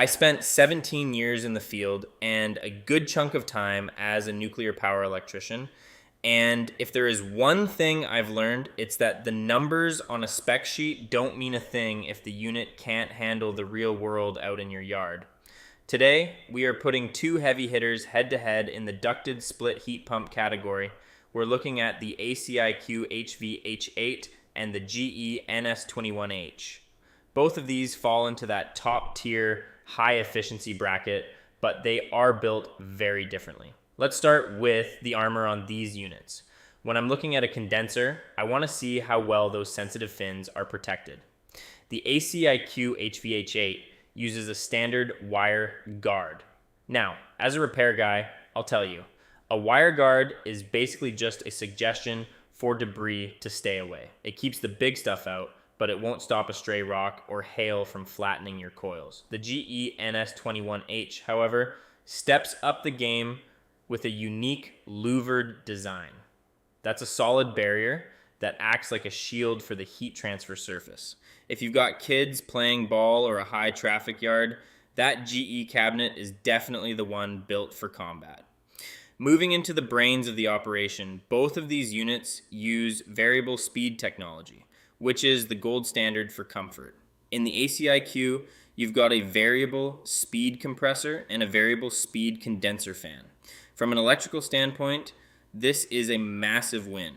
I spent 17 years in the field and a good chunk of time as a nuclear power electrician. And if there is one thing I've learned, it's that the numbers on a spec sheet don't mean a thing if the unit can't handle the real world out in your yard. Today, we are putting two heavy hitters head to head in the ducted split heat pump category. We're looking at the ACiQ HVH8 and the GE NS21H. Both of these fall into that top tier high efficiency bracket, but they are built very differently. Let's start with the armor on these units. When I'm looking at a condenser, I want to see how well those sensitive fins are protected. The ACiQ HVH8 uses a standard wire guard. Now, as a repair guy, I'll tell you, a wire guard is basically just a suggestion for debris to stay away. It keeps the big stuff out, but it won't stop a stray rock or hail from flattening your coils. The GE NS21H, however, steps up the game with a unique louvered design. That's a solid barrier that acts like a shield for the heat transfer surface. If you've got kids playing ball or a high traffic yard, that GE cabinet is definitely the one built for combat. Moving into the brains of the operation, both of these units use variable speed technology, which is the gold standard for comfort. In the ACiQ, you've got a variable speed compressor and a variable speed condenser fan. From an electrical standpoint, this is a massive win.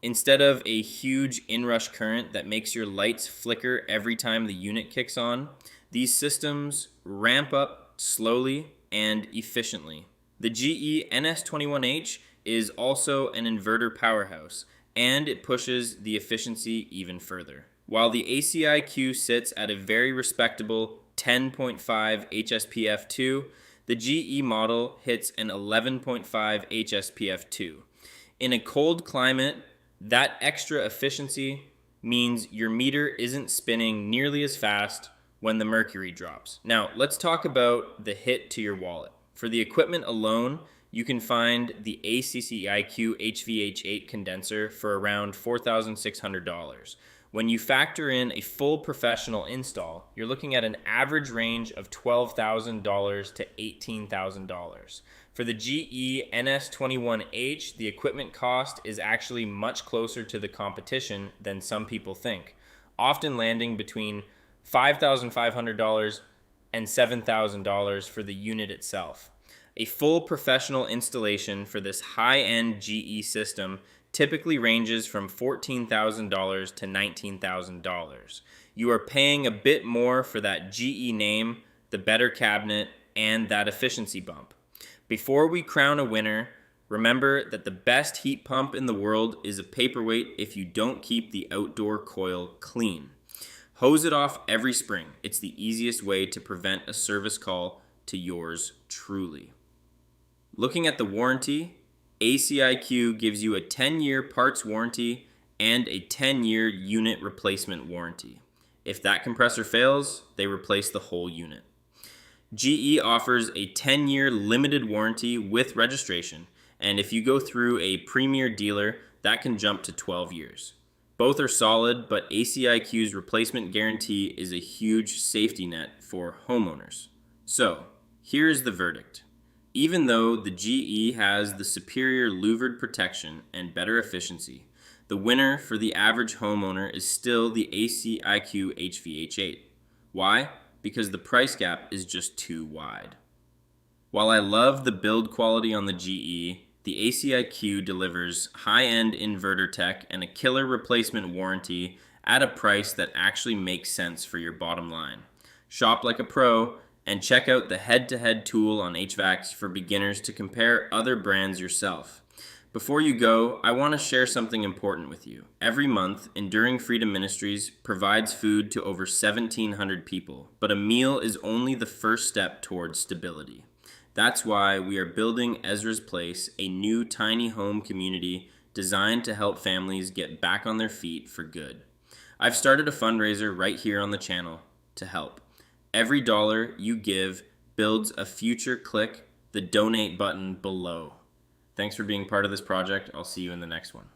Instead of a huge inrush current that makes your lights flicker every time the unit kicks on, these systems ramp up slowly and efficiently. The GE NS21H is also an inverter powerhouse, and it pushes the efficiency even further. While the ACiQ sits at a very respectable 10.5 HSPF2, the GE model hits an 11.5 HSPF2. In a cold climate, that extra efficiency means your meter isn't spinning nearly as fast when the mercury drops. Now, let's talk about the hit to your wallet. For the equipment alone, you can find the ACiQ HVH8 condenser for around $4,600. When you factor in a full professional install, you're looking at an average range of $12,000 to $18,000. For the GE NS21H, the equipment cost is actually much closer to the competition than some people think, often landing between $5,500 and $7,000 for the unit itself. A full professional installation for this high-end GE system typically ranges from $14,000 to $19,000. You are paying a bit more for that GE name, the better cabinet, and that efficiency bump. Before we crown a winner, remember that the best heat pump in the world is a paperweight if you don't keep the outdoor coil clean. Hose it off every spring. It's the easiest way to prevent a service call to yours truly. Looking at the warranty, ACiQ gives you a 10-year parts warranty and a 10-year unit replacement warranty. If that compressor fails, they replace the whole unit. GE offers a 10-year limited warranty with registration, and if you go through a premier dealer, that can jump to 12 years. Both are solid, but ACiQ's replacement guarantee is a huge safety net for homeowners. So, here is the verdict. Even though the GE has the superior louvered protection and better efficiency, the winner for the average homeowner is still the ACiQ HVH8. Why? Because the price gap is just too wide. While I love the build quality on the GE, the ACiQ delivers high-end inverter tech and a killer replacement warranty at a price that actually makes sense for your bottom line. Shop like a pro and check out the head-to-head tool on HVACs for beginners to compare other brands yourself. Before you go, I want to share something important with you. Every month, Enduring Freedom Ministries provides food to over 1,700 people, but a meal is only the first step towards stability. That's why we are building Ezra's Place, a new tiny home community designed to help families get back on their feet for good. I've started a fundraiser right here on the channel to help. Every dollar you give builds a future. Click the donate button below. Thanks for being part of this project. I'll see you in the next one.